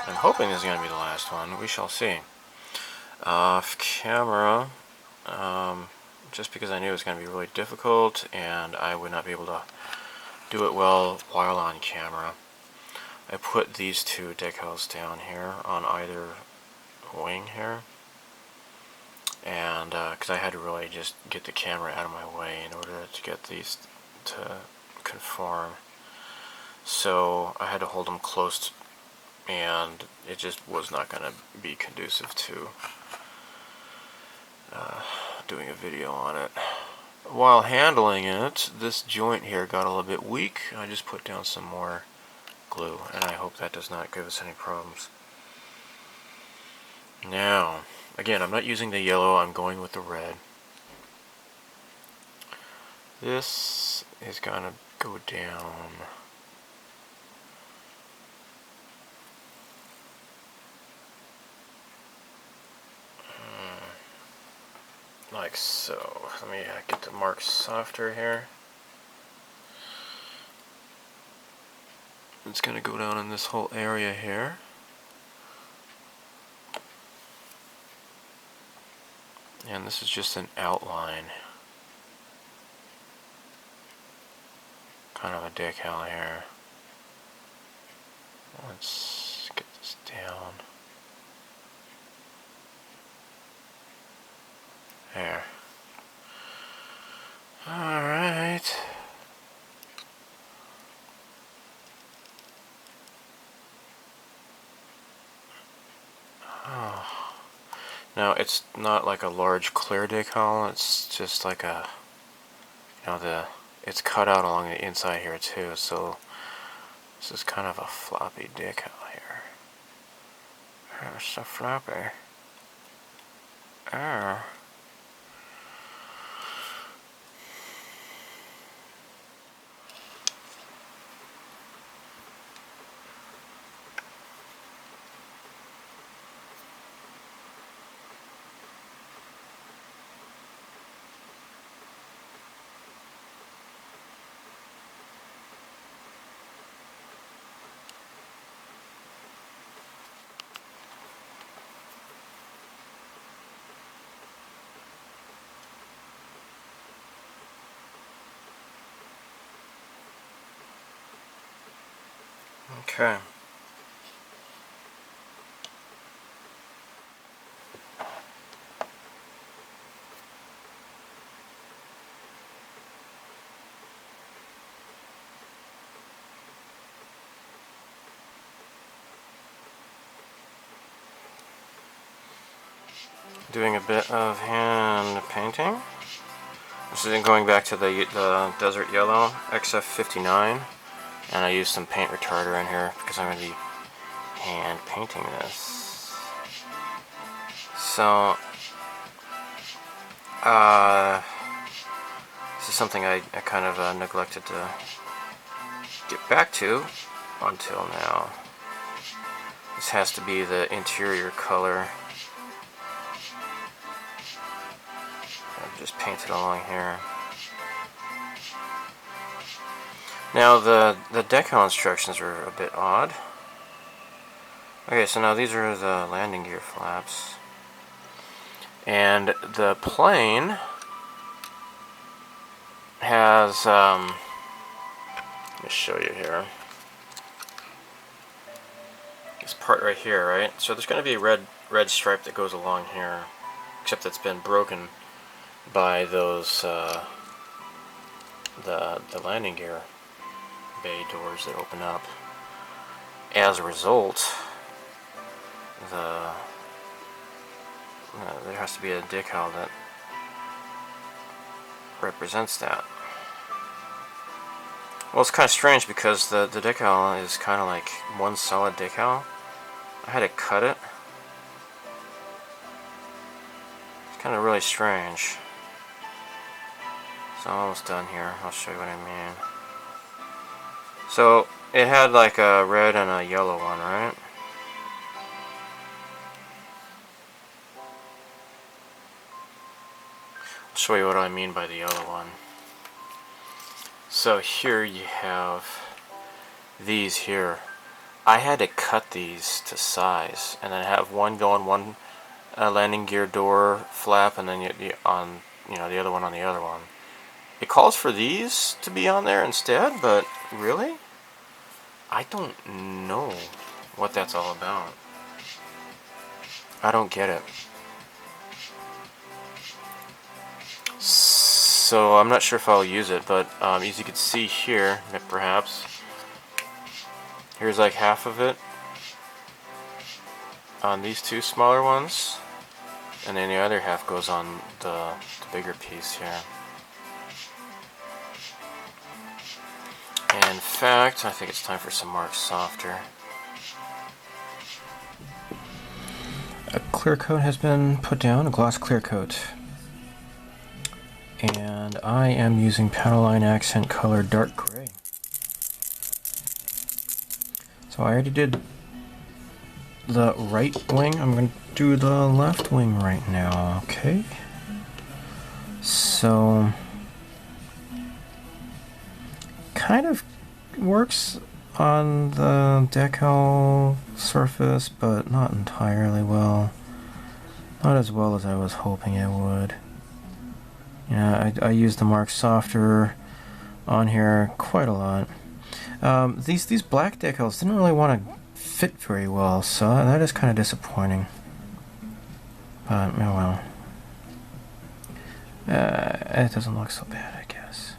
I'm hoping this is going to be the last one. We shall see. Off camera, just because I knew it was going to be really difficult and I would not be able to do it well while on camera, I put these two decals down here on either wing here, and because I had to really just get the camera out of my way in order to get these to conform. So I had to hold them close, and it just was not going to be conducive to doing a video on it. While handling it, this joint here got a little bit weak. I just put down some more glue, and I hope that does not give us any problems. Now, again, I'm not using the yellow, I'm going with the red. This is gonna go down like so. Let me get the mark softer here. It's gonna go down in this whole area here. And this is just an outline. Kind of a decal here. Let's get this down. There. Alright. Oh. Now it's not like a large clear decal, it's just like a, it's cut out along the inside here too, so this is kind of a floppy decal here. It's so floppy. Oh. Okay. Doing a bit of hand painting. This is going back to the Desert Yellow XF59, and I used some paint retarder in here because I'm going to be hand painting this. So, this is something I kind of neglected to get back to until now. This has to be the interior color. I've just painted along here. Now the decal instructions are a bit odd. Okay, so now these are the landing gear flaps. And the plane has, let me show you here. This part right here, right? So there's going to be a red stripe that goes along here, except that's been broken by those, the landing gear bay doors that open up. As a result, there has to be a decal that represents that. Well, it's kind of strange because the decal is kind of like one solid decal. I had to cut it. It's kind of really strange. So I'm almost done here. I'll show you what I mean. So it had like a red and a yellow one, right? I'll show you what I mean by the yellow one. So here you have these here. I had to cut these to size, and then have one go on one landing gear door flap, and then the other one on the other one. It calls for these to be on there instead, but really? I don't know what that's all about. I don't get it. So I'm not sure if I'll use it, but as you can see here, perhaps, here's like half of it on these two smaller ones, and then the other half goes on the bigger piece here. And in fact, I think it's time for some more softer. A clear coat has been put down, a gloss clear coat. And I am using Panaline Accent Color Dark Gray. So I already did the right wing. I'm going to do the left wing right now, okay? So, kind of works on the decal surface, but not entirely well. Not as well as I was hoping it would. Yeah, I used the Mark Softer on here quite a lot. These black decals didn't really want to fit very well, so that is kind of disappointing. But, oh well. It doesn't look so bad, I guess.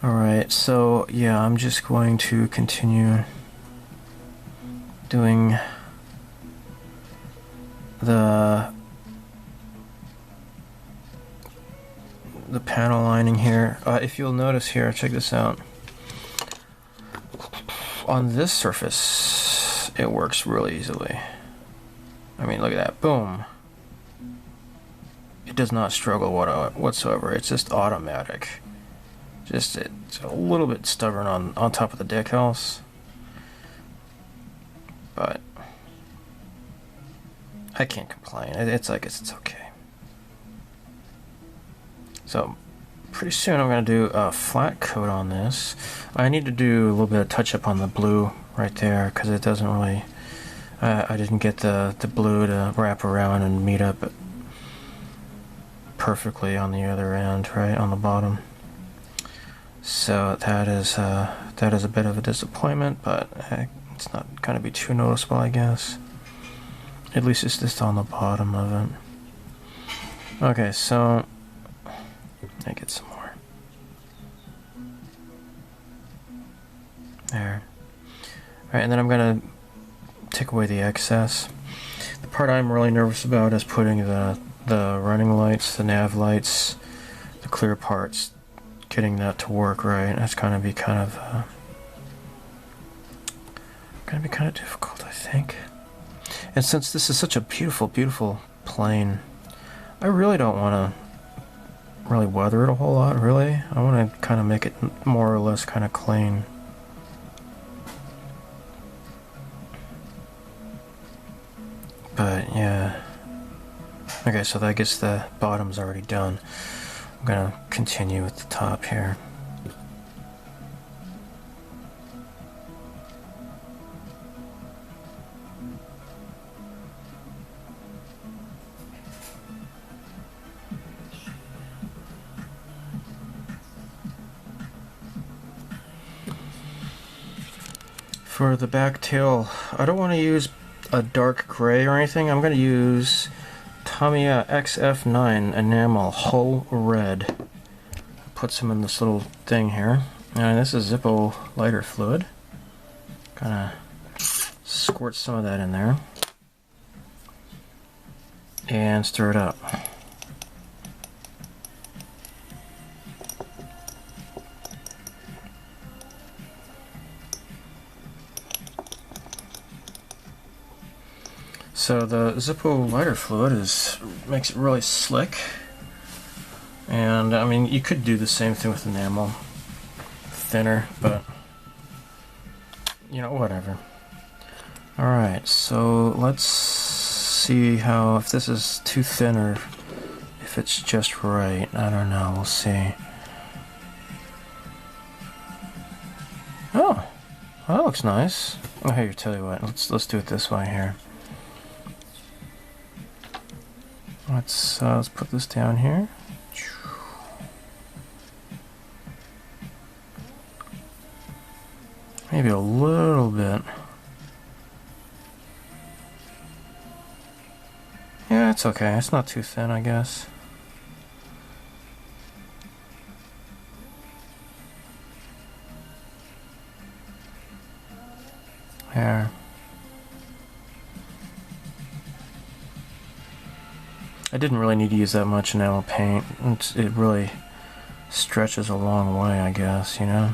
Alright, so yeah, I'm just going to continue doing the panel lining here. If you'll notice here, check this out. On this surface, it works really easily. I mean, look at that. Boom. It does not struggle whatsoever. It's just automatic. Just it's a little bit stubborn on top of the decals. But I can't complain. It's okay. So pretty soon I'm going to do a flat coat on this. I need to do a little bit of touch up on the blue right there because it doesn't really. I didn't get the blue to wrap around and meet up perfectly on the other end, right on the bottom. So that is a bit of a disappointment, but it's not going to be too noticeable, I guess. At least it's just on the bottom of it. Okay, so I get some more. There. Alright, and then I'm going to take away the excess. The part I'm really nervous about is putting the running lights, the nav lights, the clear parts, getting that to work right. That's going to be kind of difficult, I think. And since this is such a beautiful, beautiful plane, I really don't want to really weather it a whole lot, really. I want to kind of make it more or less kind of clean. But yeah. Okay, so I guess the bottom's already done. I'm going to continue with the top here. For the back tail, I don't want to use a dark gray or anything. I'm going to use Tamiya XF9 enamel hull red. Put some in this little thing here. And this is Zippo lighter fluid. Kind of squirt some of that in there. And stir it up. So the Zippo lighter fluid makes it really slick, and I mean you could do the same thing with enamel thinner, but you know, whatever. Alright, so let's see if this is too thin or if if it's just right. I don't know. We'll see. Oh, well, that looks nice. Oh, here, tell you what. Let's do it this way here. Let's put this down here. Maybe a little bit. Yeah, it's okay. It's not too thin, I guess. There. I didn't really need to use that much enamel paint. It really stretches a long way, I guess, you know?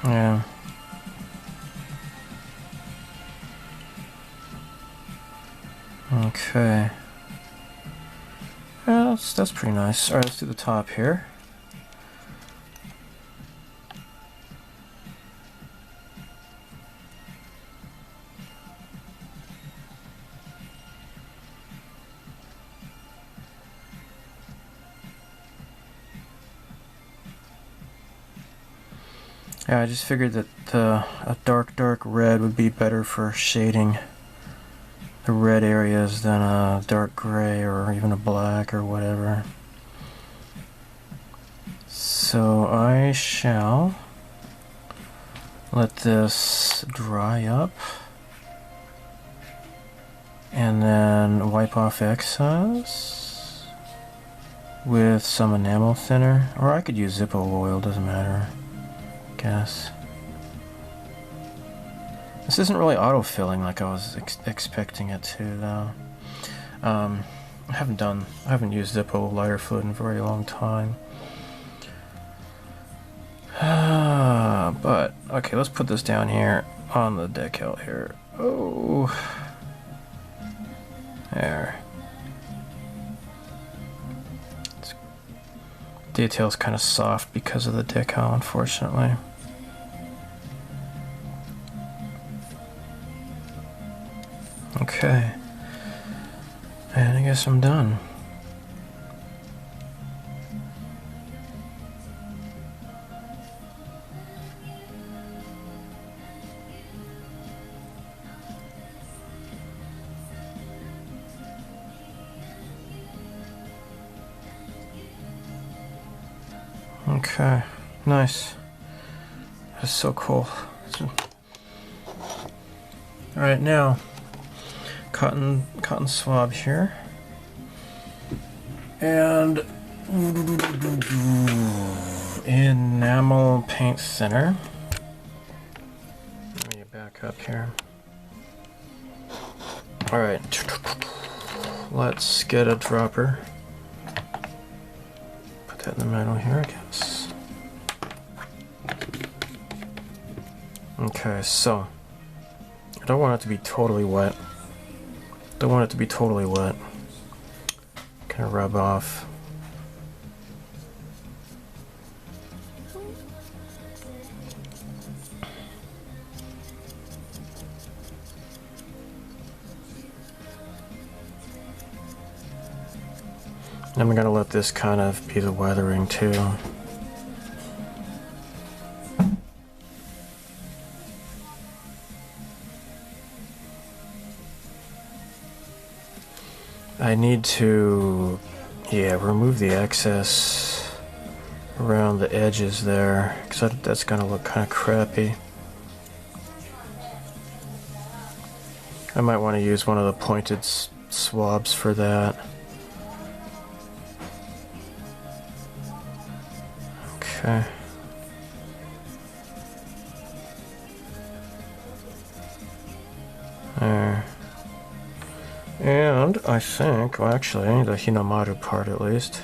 Yeah. Okay. Yeah, that's pretty nice. Alright, let's do the top here. Yeah, I just figured that a dark red would be better for shading the red areas than a dark gray or even a black or whatever. So I shall let this dry up and then wipe off excess with some enamel thinner, or I could use Zippo oil, doesn't matter. Guess. This isn't really auto-filling like I was expecting it to, though. I haven't used Zippo lighter fluid in a very long time. But okay, let's put this down here on the decal here. Oh, there. Detail's kind of soft because of the decal, unfortunately. Okay, and I guess I'm done. Okay, nice. That's so cool. Alright, now cotton swab here, and enamel paint thinner. Let me back up here. Alright, let's get a dropper. Put that in the middle here, I guess. Okay, so I don't want it to be totally wet. Don't want it to be totally wet. Kind of rub off. And I'm gonna let this kind of be the weathering too. I need to, remove the excess around the edges there, because that's going to look kind of crappy. I might want to use one of the pointed swabs for that. Okay. There. And I think, well actually, the Hinamaru part at least.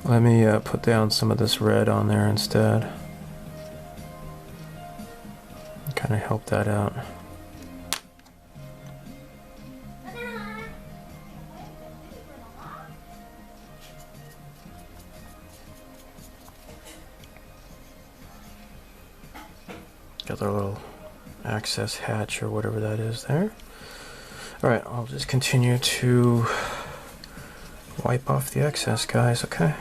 Let me put down some of this red on there instead. Kind of help that out. Got their little access hatch or whatever that is there. Alright, I'll just continue to wipe off the excess, guys, okay?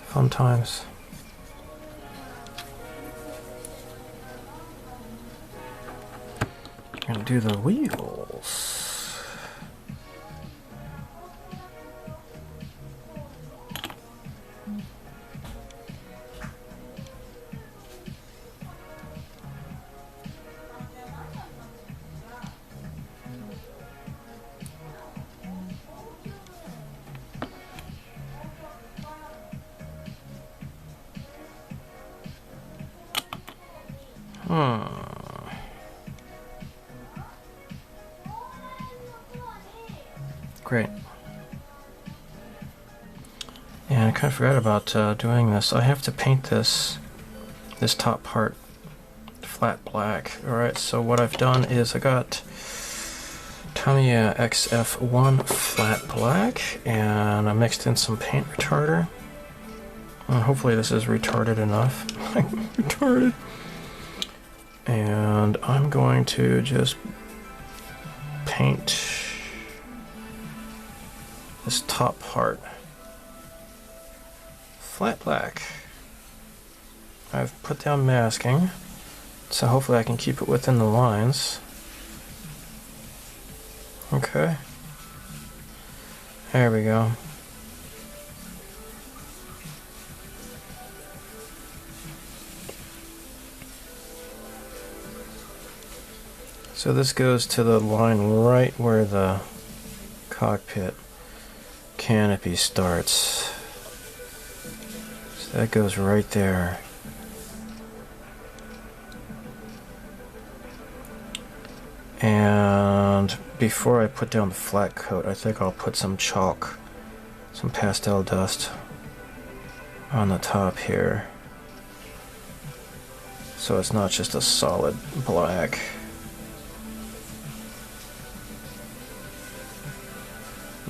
Fun times. I'm gonna do the wheels. Great. And I kind of forgot about doing this. I have to paint this top part flat black. Alright, so what I've done is I got Tamiya XF1 flat black, and I mixed in some paint retarder. And hopefully this is retarded enough. Retarded. And I'm going to just paint this top part flat black. I've put down masking, so hopefully I can keep it within the lines. Okay. There we go. So this goes to the line right where the cockpit canopy starts. So that goes right there. And before I put down the flat coat, I think I'll put some chalk, some pastel dust on the top here, so it's not just a solid black.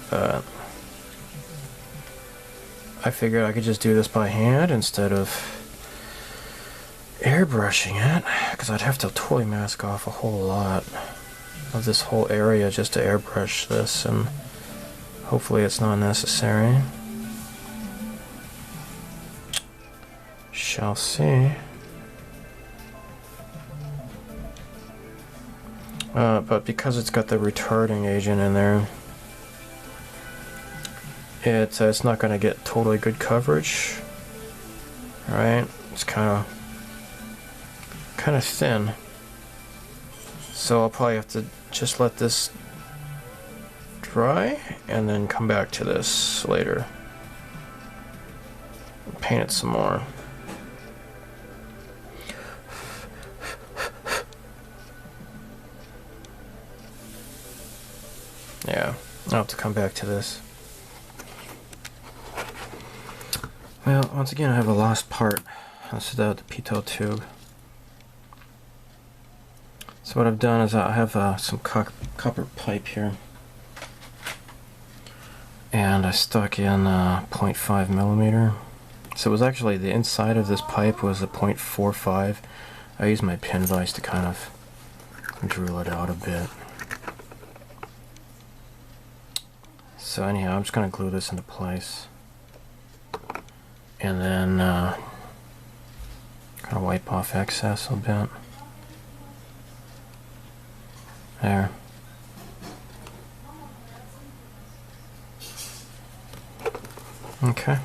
But I figured I could just do this by hand instead of airbrushing it, because I'd have to totally mask off a whole lot of this whole area just to airbrush this, and hopefully it's not necessary. Shall see. But because it's got the retarding agent in there, it's not going to get totally good coverage. Alright, it's kind of thin. So I'll probably have to just let this dry and then come back to this later. Paint it some more. Yeah, I'll have to come back to this. Well, once again I have a lost part. This is the pitot tube. So what I've done is I have some copper pipe here, and I stuck in 0.5 millimeter. So it was actually, the inside of this pipe was a 0.45. I used my pin vise to kind of drill it out a bit. So anyhow, I'm just going to glue this into place, and then kind of wipe off excess a bit. There. Okay.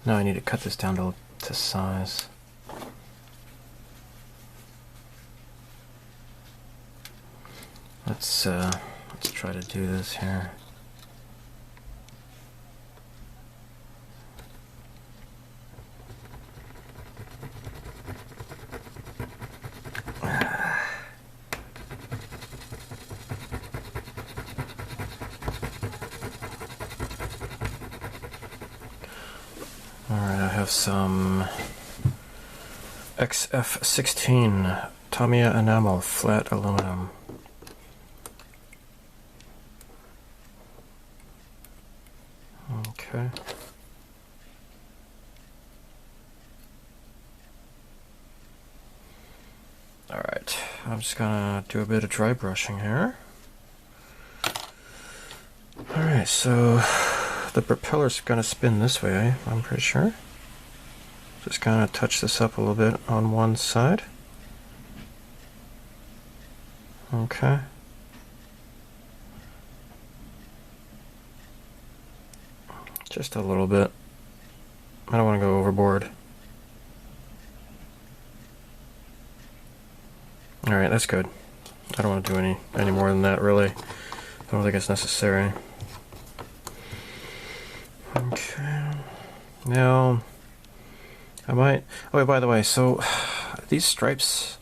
Now I need to cut this down to size. Let's try to do this here. Alright, I have some XF16 Tamiya enamel flat aluminum. Okay. Okay. Alright, I'm just gonna do a bit of dry brushing here. Alright, so the propeller's gonna spin this way, I'm pretty sure. Just gonna touch this up a little bit on one side. Okay. Just a little bit. I don't want to go overboard. Alright, that's good. I don't want to do any more than that, really. I don't think it's necessary. Okay. Now, I might... Oh, wait, by the way, so these stripes,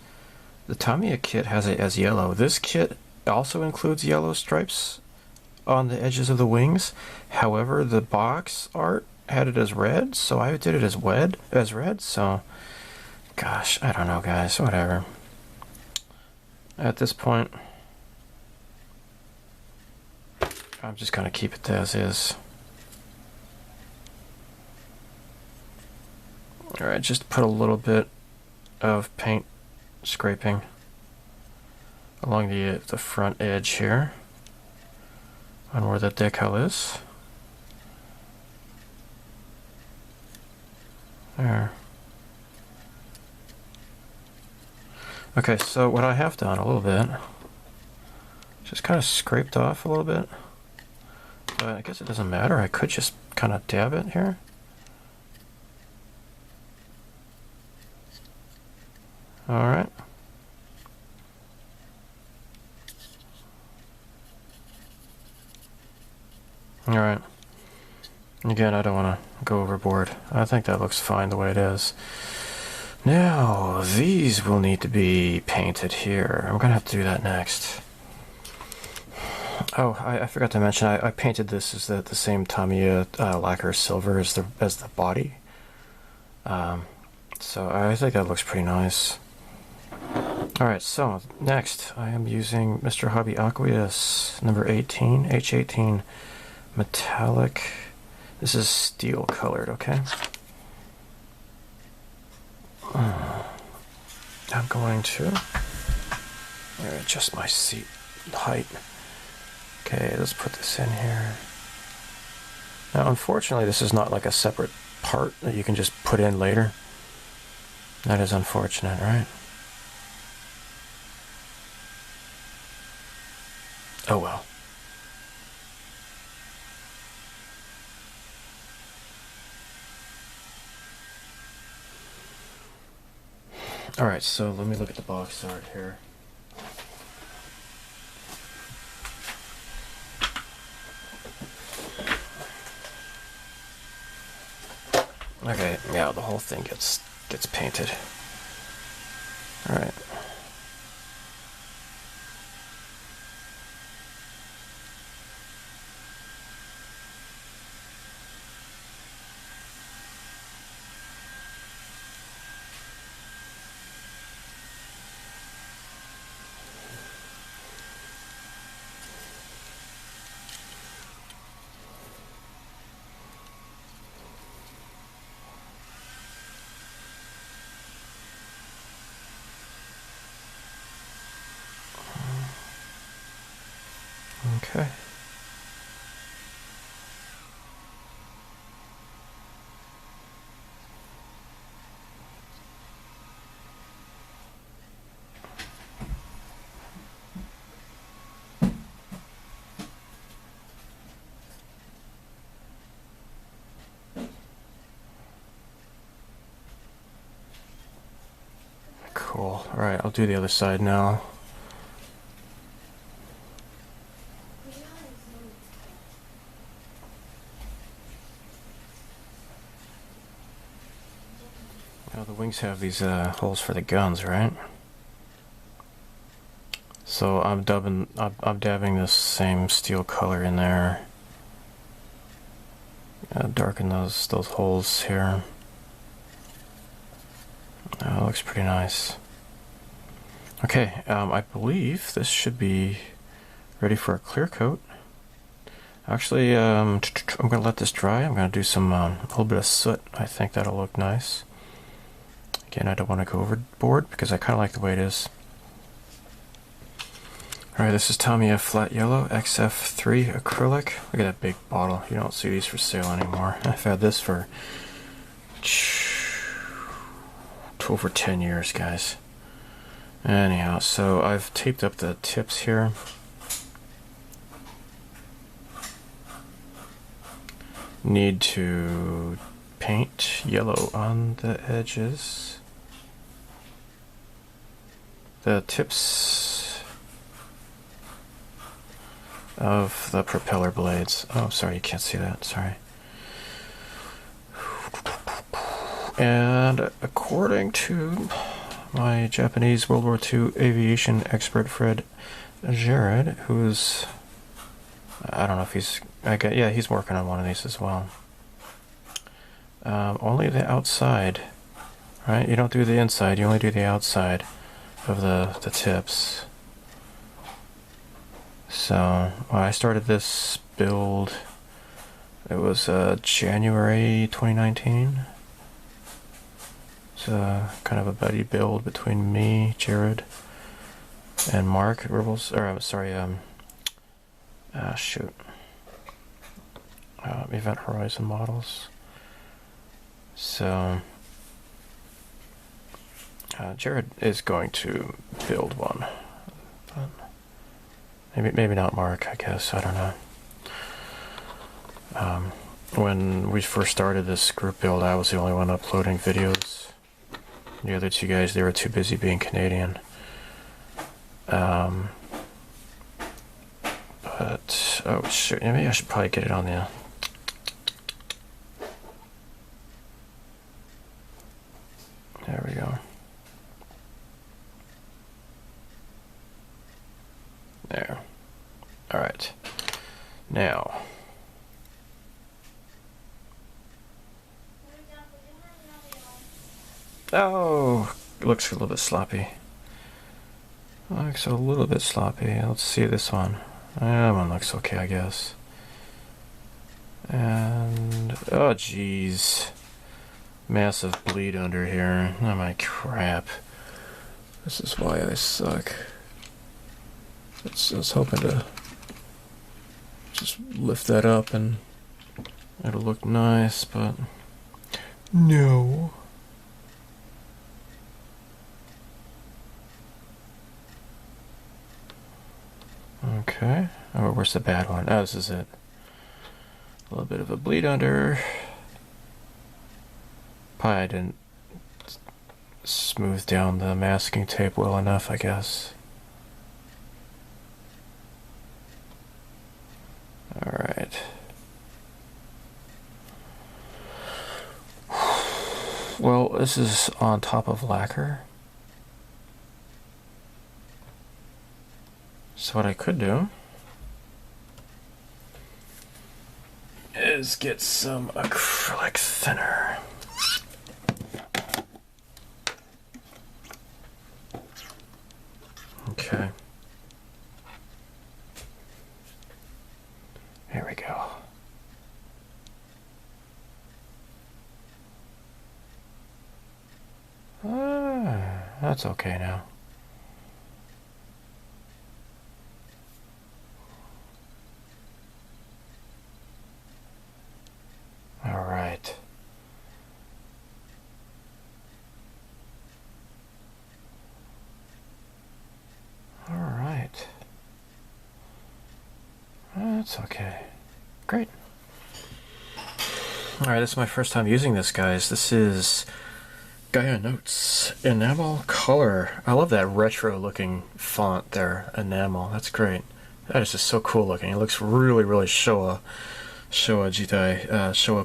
the Tamiya kit has it as yellow. This kit also includes yellow stripes on the edges of the wings. However, the box art had it as red, so I did it as red, so gosh, I don't know, guys, whatever. At this point, I'm just gonna keep it as is. Alright, just put a little bit of paint scraping along the front edge here on where the decal is. There. Okay, so what I have done a little bit, just kind of scraped off a little bit, but I guess it doesn't matter. I could just kind of dab it here. Alright. Alright. Again, I don't want to go overboard. I think that looks fine the way it is. Now, these will need to be painted here. I'm going to have to do that next. Oh, I forgot to mention, I painted this as the same Tamiya lacquer silver as the body. So I think that looks pretty nice. Alright, so next I am using Mr. Hobby Aqueous number 18, H18 metallic. This is steel colored, okay? I'm going to adjust my seat height. Okay, let's put this in here. Now, unfortunately, this is not like a separate part that you can just put in later. That is unfortunate, right? Oh well. Alright, so let me look at the box art here. Okay, yeah, the whole thing gets painted. Alright. Okay. Cool. All right, I'll do the other side now. Now the wings have these holes for the guns, right? So I'm dabbing this same steel color in there. Darken those holes here. That looks pretty nice. Okay, I believe this should be ready for a clear coat. Actually, I'm going to let this dry. I'm going to do some a little bit of soot. I think that'll look nice. Again, I don't want to go overboard because I kind of like the way it is. Alright, this is Tamiya Flat Yellow XF3 Acrylic. Look at that big bottle. You don't see these for sale anymore. I've had this for over 10 years, guys. Anyhow, so I've taped up the tips here. Need to paint yellow on the edges. The tips of the propeller blades. Oh, sorry, you can't see that. Sorry. And according to my Japanese World War II aviation expert friend Jared, who's, I don't know if he's, yeah, he's working on one of these as well. Only the outside, right? You don't do the inside, you only do the outside of the tips. So when I started this build, it was January 2019. It's kind of a buddy build between me, Jared, and Mark Ribbles, or I'm sorry, Event Horizon Models. So Jared is going to build one, but maybe not Mark, I guess, I don't know. When we first started this group build, I was the only one uploading videos. The other two guys, they were too busy being Canadian. But, oh shoot, maybe I should probably get it on the... There we go. There. Alright. Now. Oh, it looks a little bit sloppy. Looks a little bit sloppy. Let's see this one. That one looks okay, I guess. And oh, jeez, massive bleed under here. Oh my crap! This is why I suck. I was hoping to just lift that up and it'll look nice, but no. Okay. Oh, where's the bad one? Oh, this is it. A little bit of a bleed under. Probably didn't smooth down the masking tape well enough, I guess. Alright. Well, this is on top of lacquer. So what I could do is get some acrylic thinner. Okay. Here we go. That's okay now. All right. All right. That's okay. Great. All right, this is my first time using this, guys. This is Gaia Notes Enamel Color. I love that retro looking font there, enamel. That's great. That is just so cool looking. It looks really, really Showa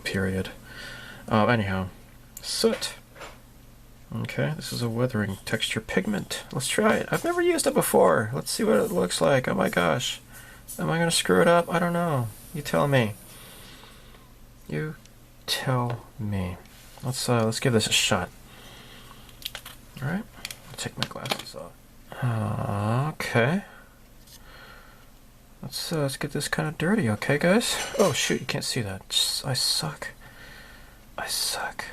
period. Anyhow, soot. Okay, this is a weathering texture pigment. Let's try it. I've never used it before. Let's see what it looks like. Oh my gosh. Am I gonna screw it up? I don't know. You tell me. You tell me. Let's give this a shot. Alright. I'll take my glasses off. Okay. let's get this kind of dirty, okay, guys? Oh shoot, you can't see that. I suck. I suck.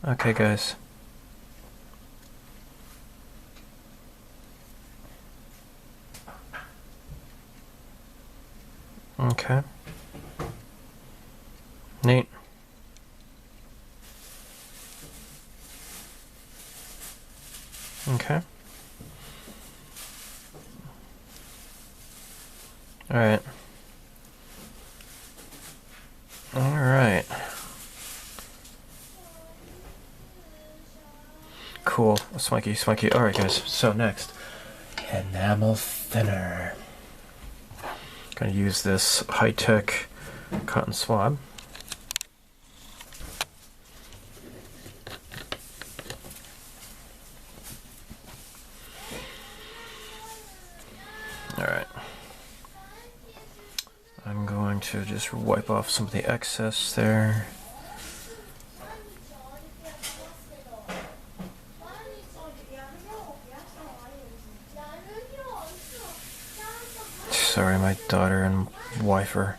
Okay, guys. Okay. Neat. Okay. Alright. Alright. Cool. Swanky, swanky. Alright, guys. So, next. Enamel thinner. Gonna use this high-tech cotton swab. Alright. I'm going to just wipe off some of the excess there. Sorry, my daughter and wife are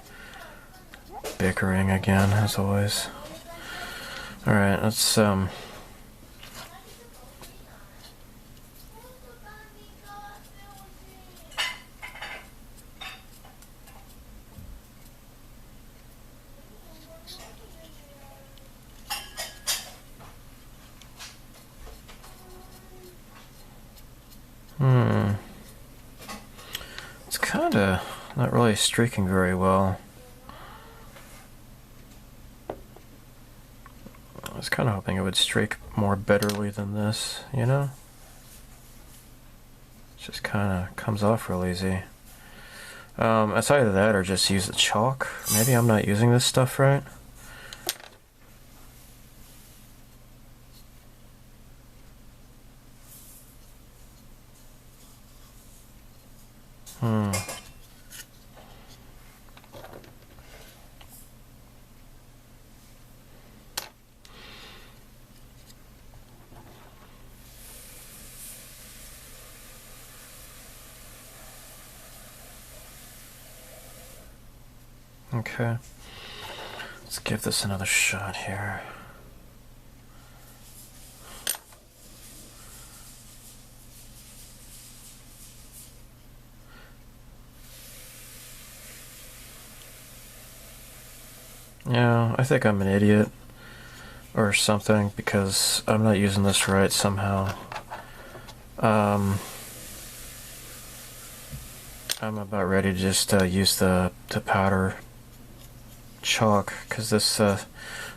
bickering again, as always. Alright, let's it's kinda not really streaking very well. I was kinda hoping it would streak more betterly than this, you know? It just kinda comes off real easy. It's either that or just use the chalk. Maybe I'm not using this stuff right. Okay. Let's give this another shot here. Yeah, I think I'm an idiot or something because I'm not using this right somehow. I'm about ready to just use the powder chalk because this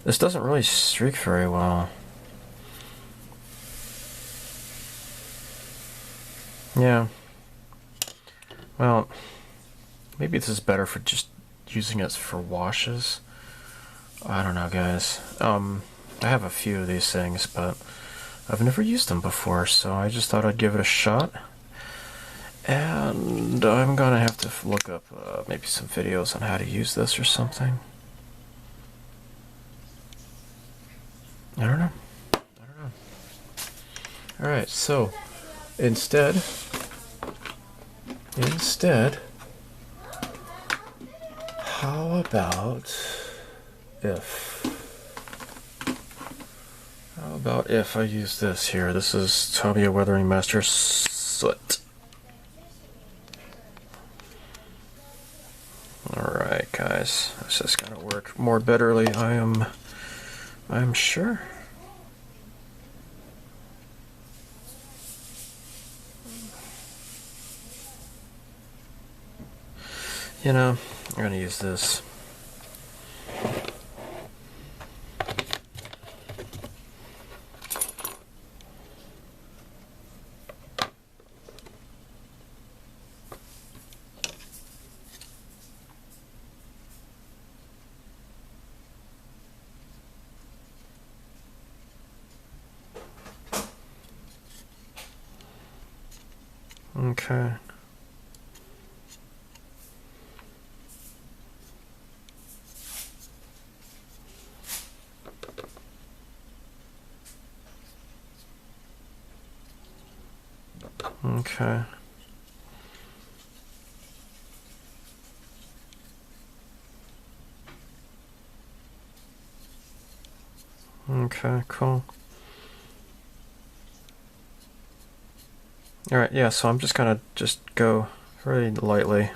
doesn't really streak very well. Yeah. Well, maybe this is better for just using it for washes. I don't know, guys. I have a few of these things, but I've never used them before, so I just thought I'd give it a shot. And I'm gonna have to look up maybe some videos on how to use this or something. I don't know. Alright, so instead, how about if I use this here? This is Tamiya Weathering Master Soot. Alright, guys, this is gonna work more betterly, I'm sure. You know, I'm gonna use this. Okay. Okay. Okay, cool. Alright, yeah, so I'm just gonna go very lightly.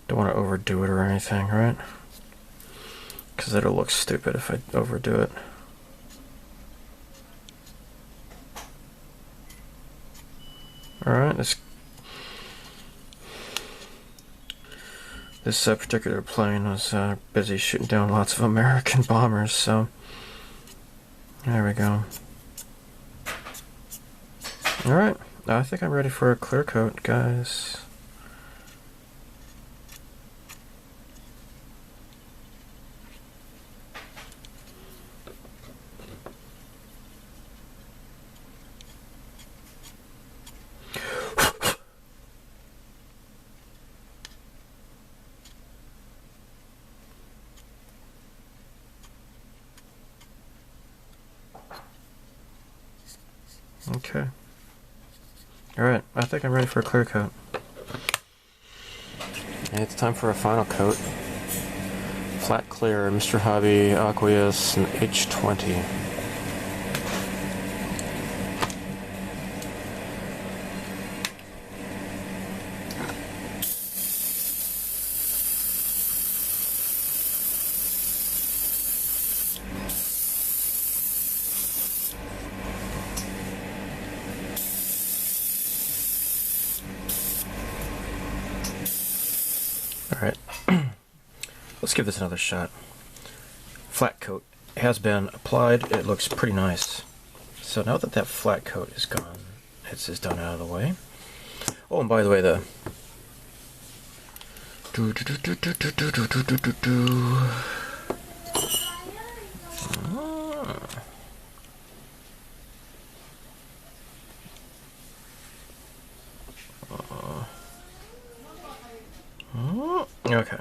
Don't want to overdo it or anything, right? Because it'll look stupid if I overdo it. Alright, this particular plane was busy shooting down lots of American bombers, so there we go. Alright, I think I'm ready for a clear coat, guys. Okay. Alright, I think I'm ready for a clear coat. And it's time for a final coat. Flat clear, Mr. Hobby, Aqueous, and H20. Alright, let's give this another shot. Flat coat has been applied. It looks pretty nice. So now that that flat coat is gone, it's done out of the way. Oh, and by the way, the okay.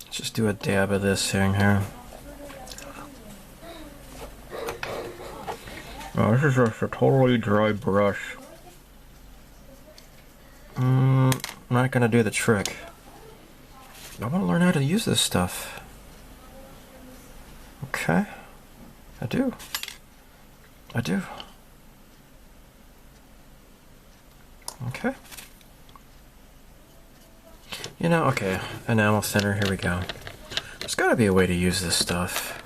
Let's just do a dab of this thing here. Oh, this is just a totally dry brush. Not gonna do the trick. I want to learn how to use this stuff. Okay. I do. Okay. You know, okay, enamel thinner, here we go. There's gotta be a way to use this stuff.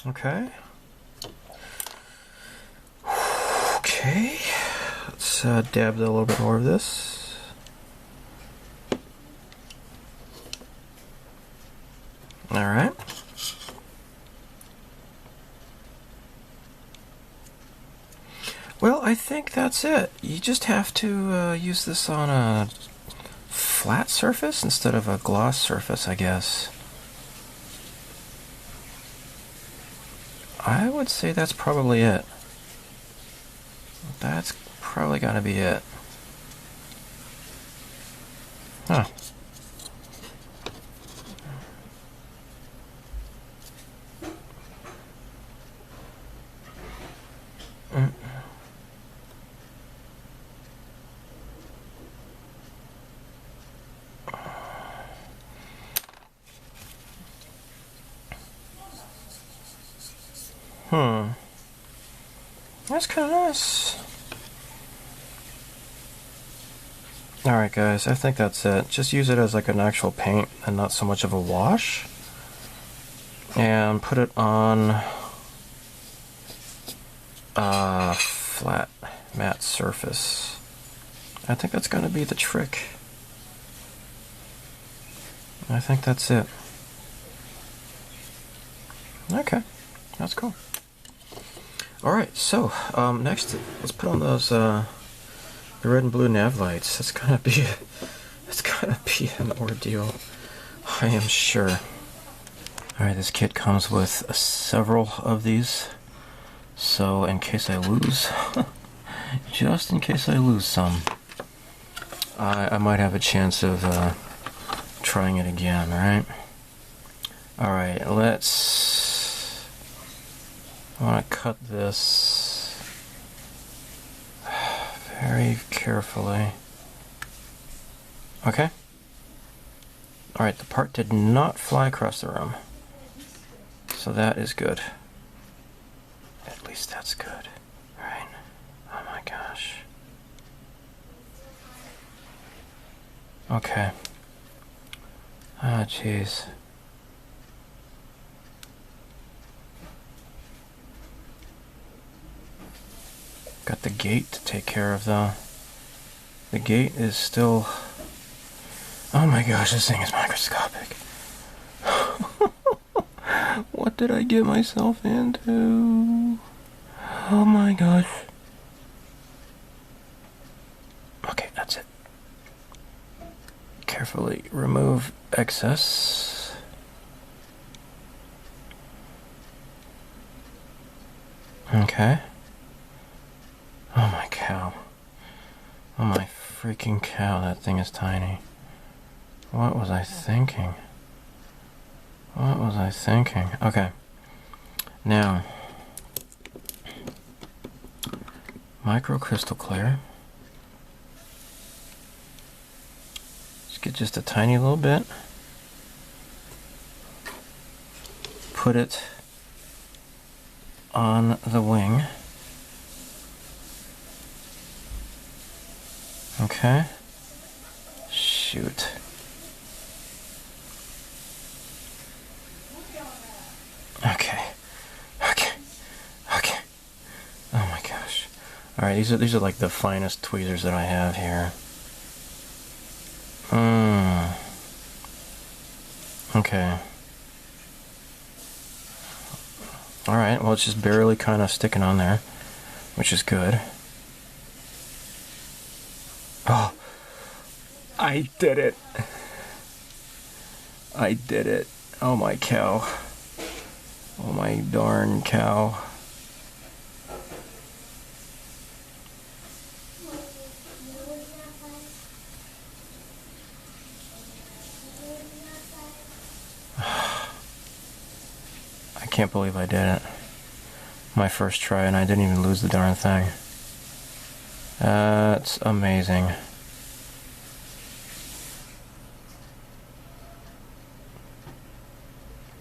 Okay. Okay. Let's dab a little bit more of this. Alright. Well, I think that's it. You just have to use this on a flat surface instead of a gloss surface, I guess. I would say that's probably it. That's probably gotta be it. Huh. That's kind of nice. Alright guys, I think that's it. Just use it as like an actual paint and not so much of a wash. And put it on a flat matte surface. I think that's going to be the trick. I think that's it. Okay, that's cool. Alright, so next let's put on those the red and blue nav lights. That's gonna be It's gonna be an ordeal, I am sure. Alright, this kit comes with several of these, so in case I lose, just in case I lose some, I might have a chance of trying it again, right? Alright, I want to cut this very carefully. Okay. Alright, the part did not fly across the room. So that is good. At least that's good. Alright. Oh my gosh. Okay. Ah, jeez. Got the gate to take care of though. The gate is still... Oh my gosh, this thing is microscopic. What did I get myself into? Oh my gosh. Okay, that's it. Carefully remove excess. Okay. Oh my cow. Oh my freaking cow, that thing is tiny. What was I thinking? What was I thinking? Okay. Now, micro crystal clear. Just get just a tiny little bit. Put it on the wing. Okay. Shoot. Okay. Okay. Okay. Oh my gosh. Alright, these are like the finest tweezers that I have here. Okay. Alright, well it's just barely kind of sticking on there, which is good. Oh, I did it. I did it. Oh my cow. Oh my darn cow. I can't believe I did it. My first try and I didn't even lose the darn thing. That's amazing.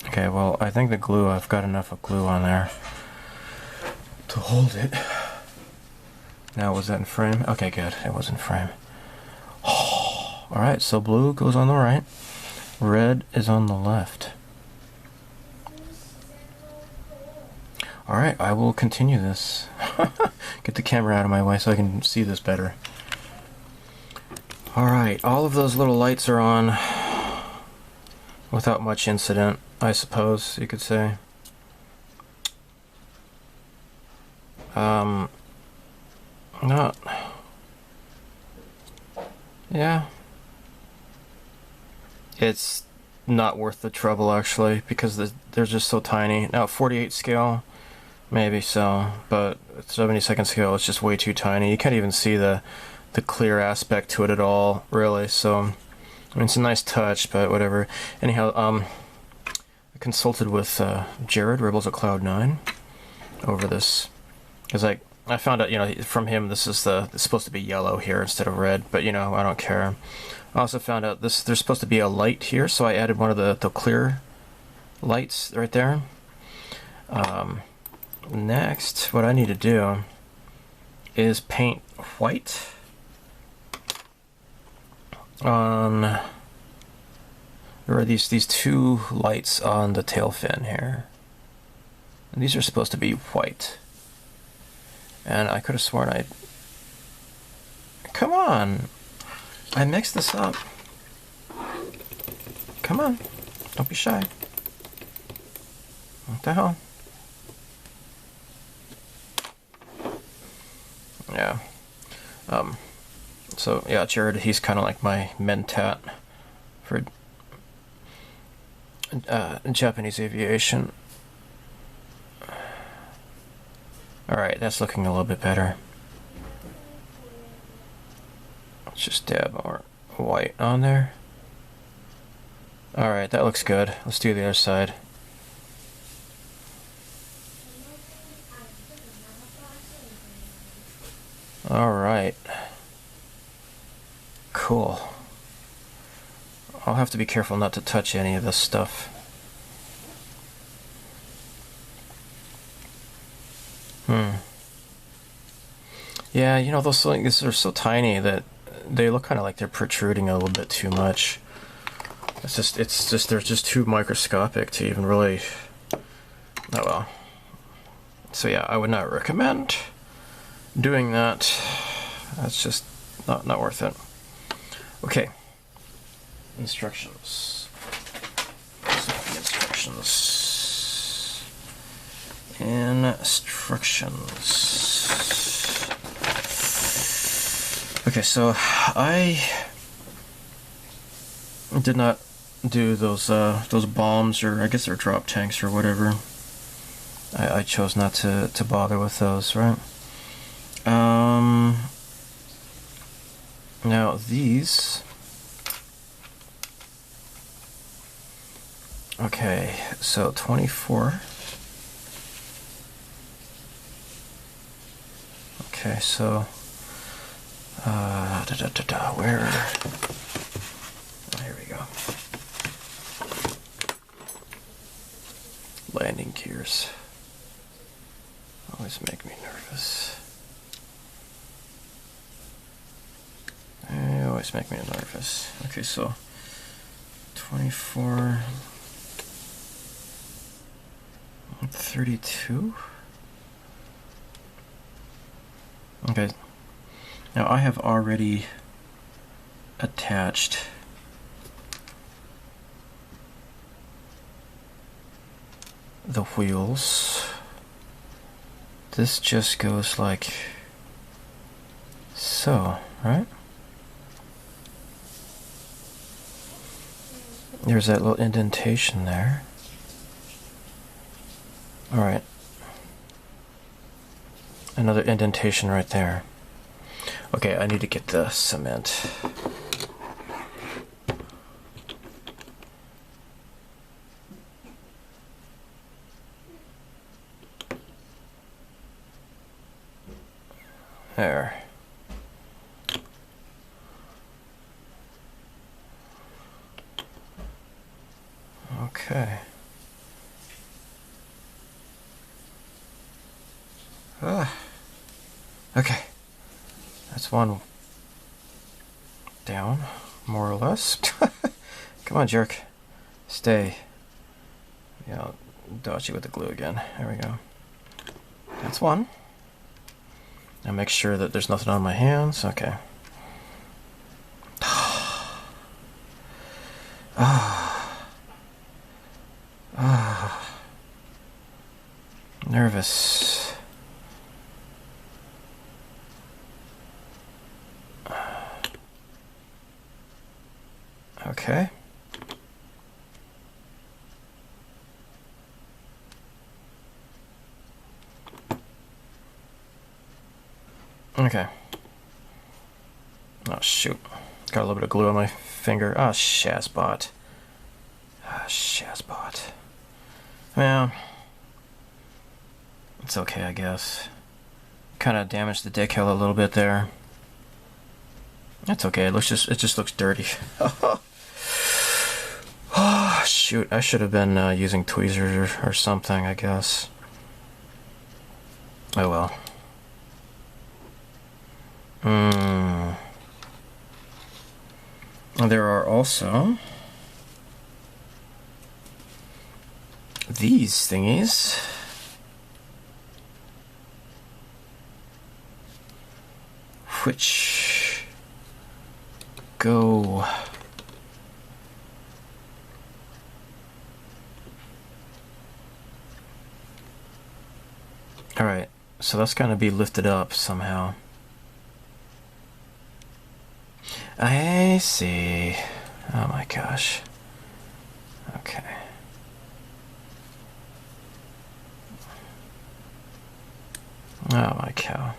Okay, well, I think the glue, I've got enough of glue on there to hold it. Now, was that in frame? Okay, good. It was in frame. Oh, alright, so blue goes on the right. Red is on the left. Alright, I will continue this. Get the camera out of my way so I can see this better. Alright, all of those little lights are on without much incident, I suppose you could say. Not... Yeah. It's not worth the trouble, actually, because they're just so tiny. Now, 48 scale, maybe so, but 72nd scale, it's just way too tiny. You can't even see the clear aspect to it at all, really, so... I mean, it's a nice touch, but whatever. Anyhow, I consulted with Jared, Rebels at Cloud9, over this, because I found out, you know, from him, this is it's supposed to be yellow here instead of red, but, you know, I don't care. I also found out there's supposed to be a light here, so I added one of the clear lights right there. Next, what I need to do is paint white on... There are these two lights on the tail fin here. And these are supposed to be white. And I could have sworn I... Come on! I mixed this up. Come on. Don't be shy. What the hell? Yeah. So yeah, Jared, he's kind of like my mentat for Japanese aviation. Alright, that's looking a little bit better. Let's just dab more white on there. Alright, that looks good. Let's do the other side. Alright. Cool. I'll have to be careful not to touch any of this stuff. Yeah, you know, those things are so tiny that they look kind of like they're protruding a little bit too much. It's just they're just too microscopic to even really. Oh well. So yeah, I would not recommend doing that. That's just not worth it. Okay. Instructions. Instructions. Okay, so I did not do those bombs, or I guess they're drop tanks or whatever. I chose not to bother with those, right? Now these. Okay, so 24. Okay, so where? Oh, here we go. Landing gears always make me nervous. They always make me nervous. Okay, so 24, 32. Okay. Now I have already attached the wheels. This just goes like so, right? There's that little indentation there. All right. Another indentation right there. Okay, I need to get the cement. There. Okay. Okay. That's one down, more or less. Come on, jerk. Stay. Yeah, I'll dodge you with the glue again. There we go. That's one. Now make sure that there's nothing on my hands. Okay. Nervous. Okay. Okay. Oh shoot. Got a little bit of glue on my finger. Ah, Shazbot. Ah, Shazbot. Well, it's okay, I guess. Kind of damaged the decal a little bit there. That's okay. It just looks dirty. Oh shoot! I should have been using tweezers or something, I guess. Oh well. There are also these thingies. Which go all right, so that's going to be lifted up somehow. I see. Oh my gosh. Okay. Oh my cow.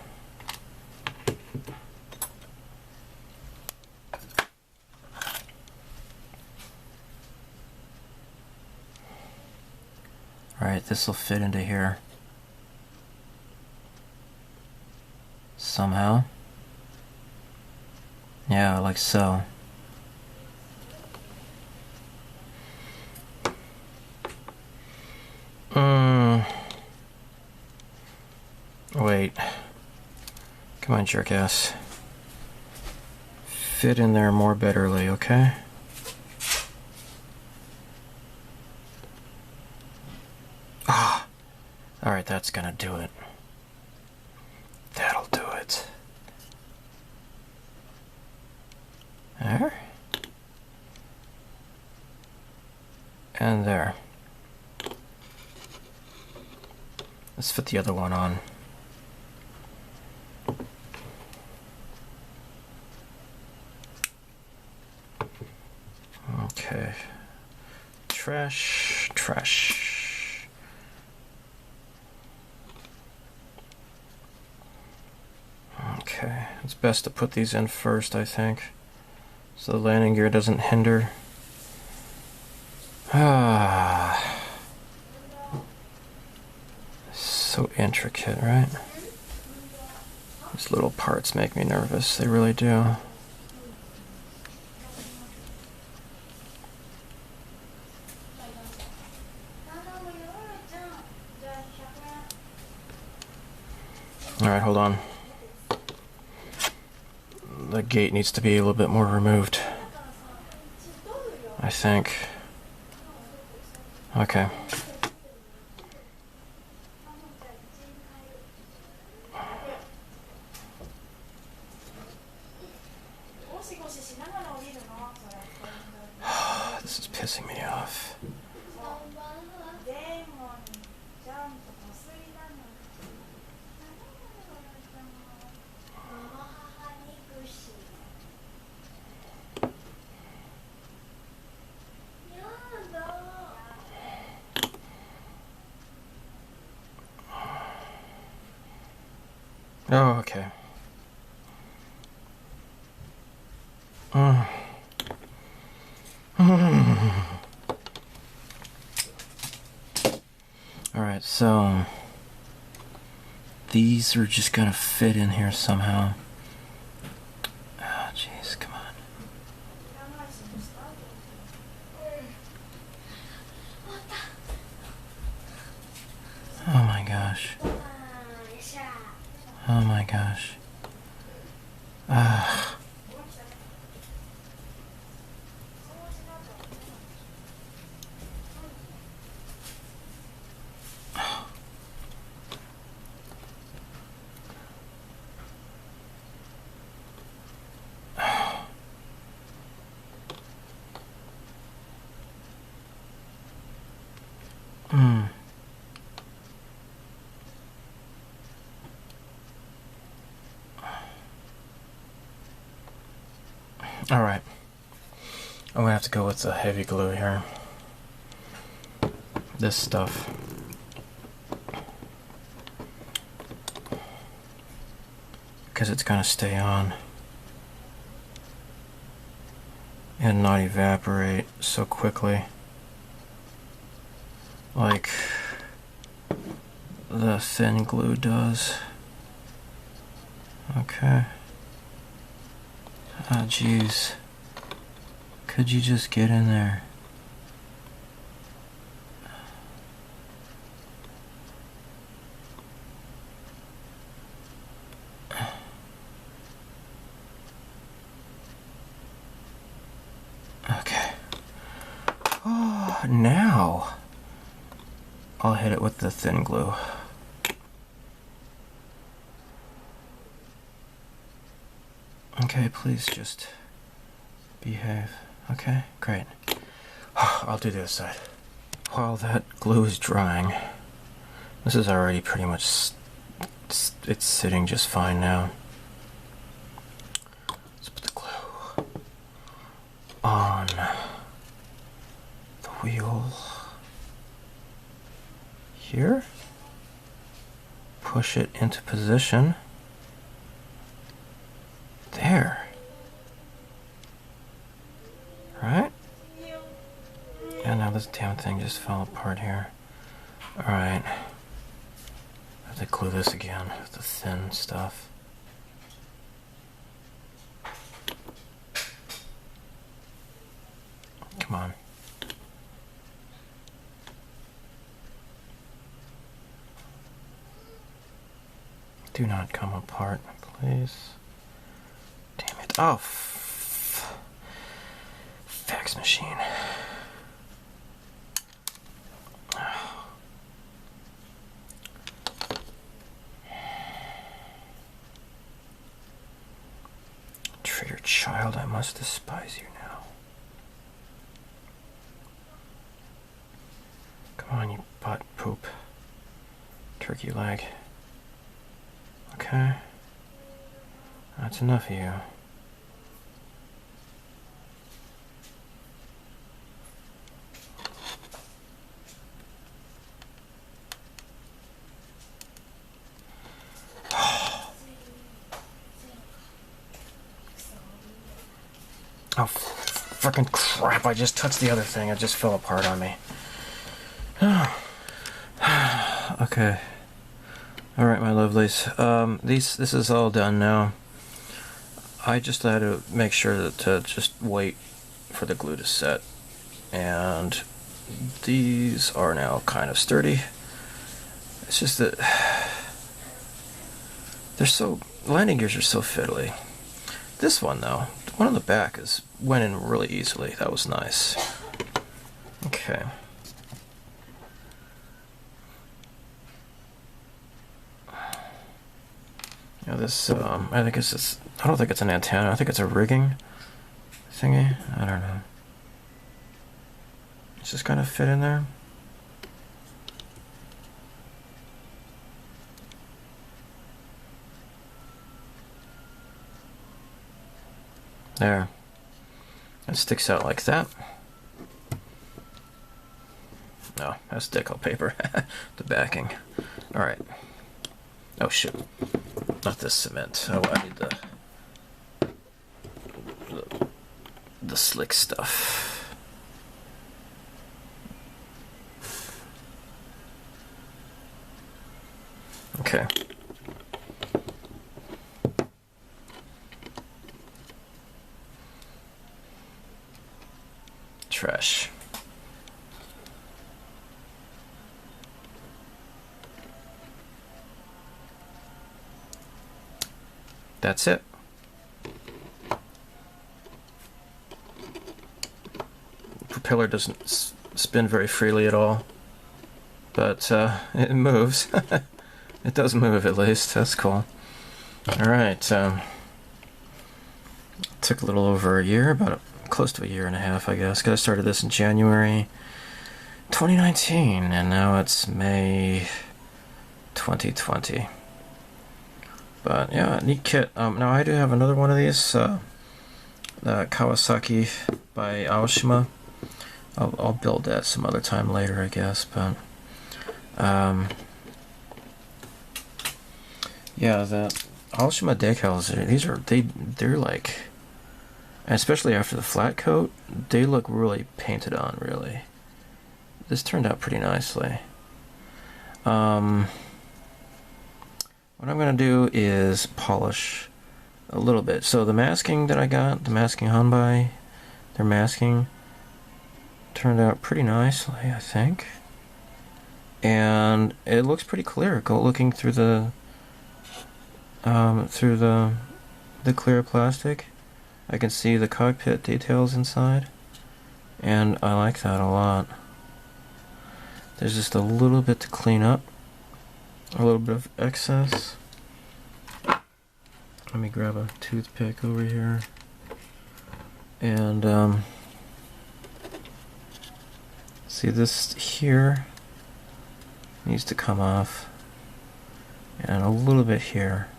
Alright, this will fit into here. Somehow. Yeah, like so. Wait. Come on, jerkass. Fit in there more betterly, okay? Ah! Alright, that's gonna do it. That'll do it. There. And there. Let's fit the other one on. Okay. Trash, trash. Okay, it's best to put these in first, I think, so the landing gear doesn't hinder. Ah. So intricate, right? These little parts make me nervous, they really do. Alright, hold on. The gate needs to be a little bit more removed, I think. Okay. This is pissing me off. Oh, okay. Alright, so these are just gonna fit in here somehow. Oh, jeez, come on. Oh my gosh. Oh my gosh. Ah. Alright. I'm gonna have to go with the heavy glue here. This stuff. Because it's gonna stay on and not evaporate so quickly like the thin glue does. Okay. Ah, jeez. Could you just get in there? Okay. Oh, now I'll hit it with the thin glue. Okay, please just behave. Okay, great. I'll do the other side. While that glue is drying, this is already pretty much, it's sitting just fine now. Let's put the glue wheel here, push it into position. There. Right? And now this damn thing just fell apart here. Alright. I have to glue this again with the thin stuff. Come on. Do not come apart, please. Damn it. Oh, fax machine. Traitor child, I must despise you now. Come on, you butt poop. Turkey leg. Okay. That's enough of you. Oh, frickin' crap, I just touched the other thing. It just fell apart on me. Okay. Alright, my lovelies. This is all done now. I just had to make sure to just wait for the glue to set. And these are now kind of sturdy. It's just that landing gears are so fiddly. This one though, the one on the back went in really easily. That was nice. Okay. Now this, I think I don't think it's an antenna. I think it's a rigging thingy. I don't know. It's just kind of fit in there. There. It sticks out like that. No, that's decal paper. The backing. Alright. Oh shoot. Not this cement. Oh, I need the slick stuff. Okay. Trash. That's it. Propeller doesn't spin very freely at all, but it moves. It does move at least. That's cool. Alright, took a little over a year, about close to a year and a half, I guess, because I started this in January 2019, and now it's May 2020. But yeah, neat kit. Now I do have another one of these, the Kawasaki by Aoshima. I'll build that some other time later, I guess. But yeah, the Aoshima decals, they're like, especially after the flat coat, they look really painted on. Really, this turned out pretty nicely. What I'm going to do is polish a little bit. So the masking that I got, the masking Hanbai, their masking turned out pretty nicely, I think. And it looks pretty clear. Looking through the clear plastic, I can see the cockpit details inside, and I like that a lot. There's just a little bit to clean up. A little bit of excess. Let me grab a toothpick over here. And see, this here needs to come off. And a little bit here.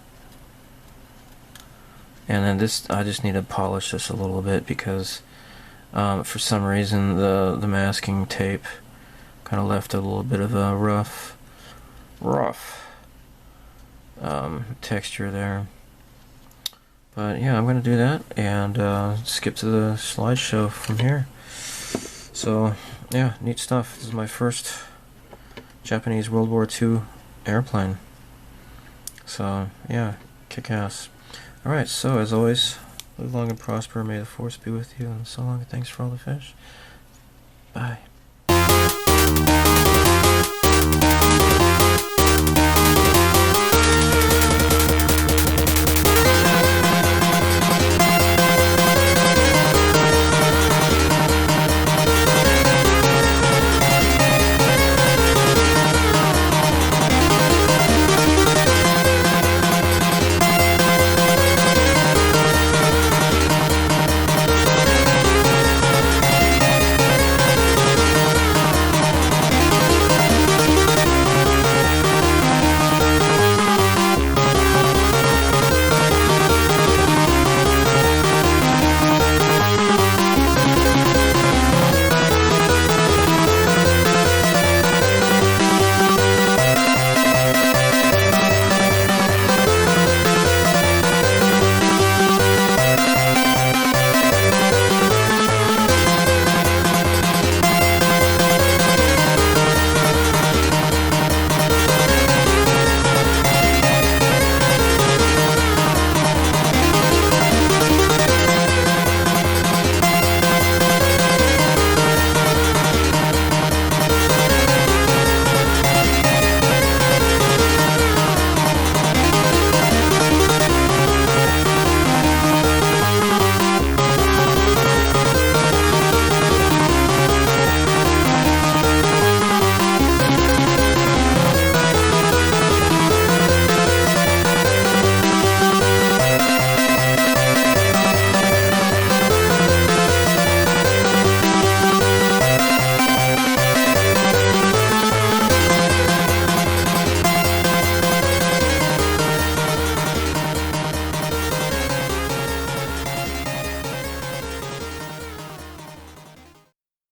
And then this, I just need to polish this a little bit because For some reason, the masking tape kind of left a little bit of a rough texture there. But yeah, I'm going to do that and skip to the slideshow from here. So yeah, neat stuff. This is my first Japanese World War II airplane. So yeah, kick ass. Alright, so as always, live long and prosper. May the force be with you, and so long. Thanks for all the fish. Bye.